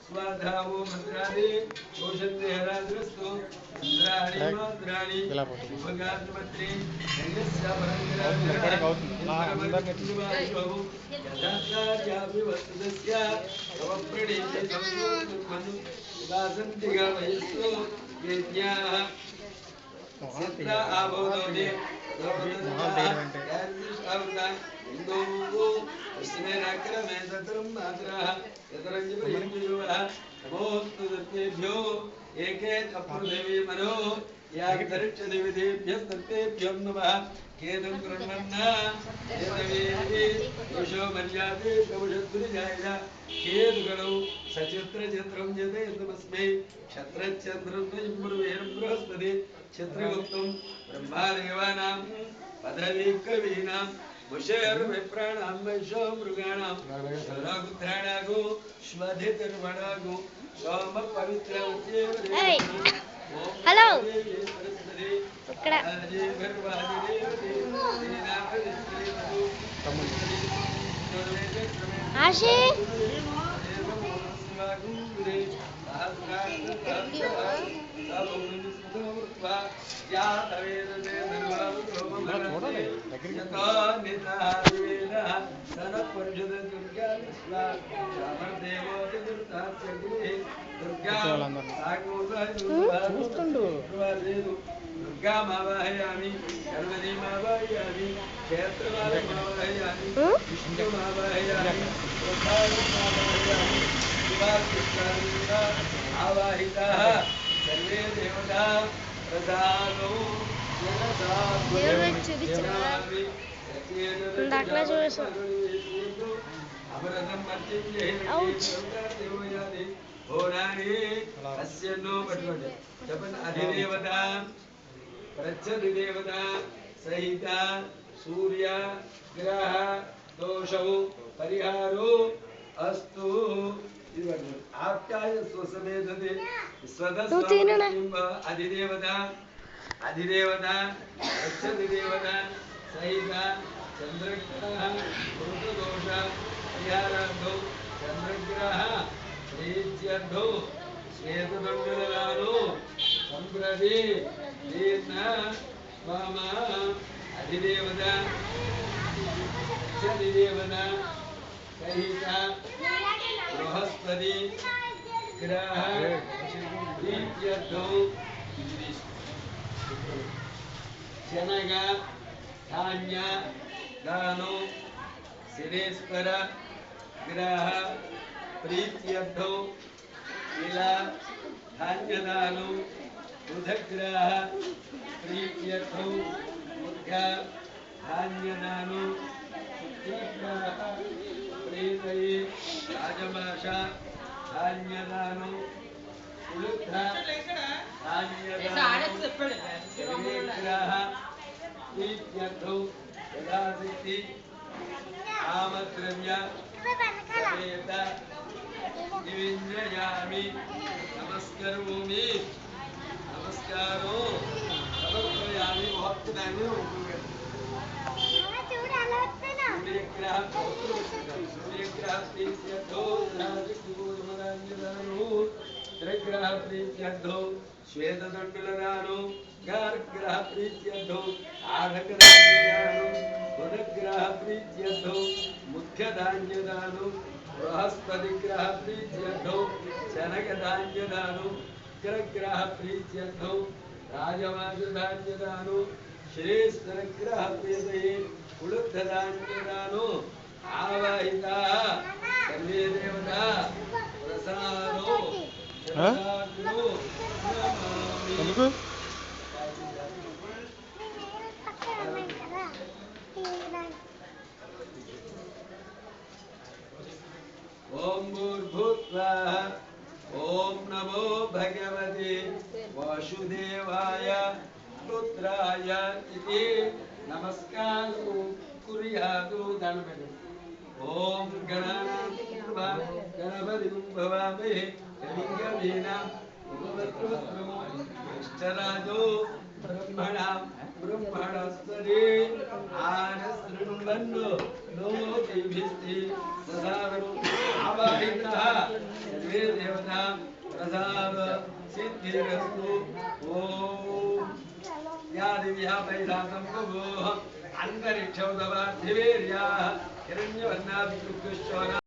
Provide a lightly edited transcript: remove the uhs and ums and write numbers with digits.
स्वाधावो मंत्रादि भूषन्देहराद्रस्तु इंद्राणि मंत्राणि उपगात्रमत्रि नैयस्याभरङ्गराद्रस्तु यथाचार्यापि वस्तुतस्य अवप्रणीते संस्कृतमनु उदासन्तिगा वयस्सु यज्ञाः सिद्ध आबोधोदे नमोस्तुभ्यो एके अप्रदेवी मनो यान्तरिक्षदेवतेभ्यस्ततेभ्यो नमः केदं ब्रह्मण्णा एतवेदि दोषो मर्यादे कवशद्रिजायदा केदुगणौ सचित्रचित्रं यते नमस्मै क्षत्रचन्द्रं ब्रह्मवेरं बृहस्पति क्षत्रगुप्तं ब्रह्मादेवानां पदवीकवीनां मुषेर्विप्राणां वैशो मृगाणां शरगुत्राणागो श्वधितिर्वणागो सोमपवित्रवत्येव हेलो आशी दुर्गा मावाहयामि गणपति मावाहयामि क्षेत्र मावाहयामि विष्णु मावाहयामि मावाहयामि शिवाकृष्णाः आवाहिताः सर्वे देवता प्रसादो अमृतं मर्चिन्ये होराणि अस्य नो पठ्यते जपन अधिदेवता प्रत्यधिदेवता सहिता सूर्य ग्रह दोषौ परिहारो अस्तु आप्याय स्वसमेधते स्वदस्व अधिदेवता अधिदेवता प्रत्यधिदेवता सहिता चंद्रग्रह दोष परिहारार्थो चंद्रग्रह प्रीत्यर्थो श्वेतदण्डलानो संप्रति दीर्घ स्वाम अधिदेवता अधिदेवता सहिता बृहस्पति ग्रह प्रीत्यर्थो जनग धान्य दानो सिरेश्वर ग्रह प्रीत्यर्थो इला धान्यदानो बुधग्रह प्रीत्यर्थो मुख्य धान्यदानो शुक्रग्रह प्रीतये राजमाशा धान्यदानो उलुद्ध धान्यदानो ग्रह प्रीत्यर्थो यदाशक्ति आमद्रव्य समेत दिविञ्जयामि नमस्करोमि नमस्कारो समर्पयामि बहुत टाइम सूर्यग्रह प्रीत्यर्थो त्रिग्रह प्रीत्यर्थो श्वेतदण्डुलदानो गार्ग्रह प्रीत्यर्थो आढकदानो बुधग्रह प्रीत्यर्थो मुख्यधान्यदानो बृहस्पति ग्रह प्रीत्यर्थो जनकधान्यदानो ग्रह प्रीत्यर्थो राजवासधान्यदानो श्रेष्ठ ग्रह प्रीतये उलुद्धधान्यदानो आवाहिताः सर्वे देवता प्रसादो प्रसादो नमामि ओम भूर्भुवः ओम नमो भगवते वासुदेवाय पुत्राय इति नमस्कार कुर्यादु दानवेन ओम गणानां कृपा गणपतिं भवामहे लिङ्गवीनाम् उपवस्त्रोत्तमो ज्येष्ठराजो ब्रह्मणस्पदे आनशृण्वन्नो लोकेभिस्ते प्रसादो आवाहितः सर्वे देवता प्रसाद सिद्धिरस्तु ॐ या दिव्या पैसा सम्भवो अन्तरिक्षौतवार्थिवेर्याः हिरण्यवर्णा विद्युत्कुश्चोना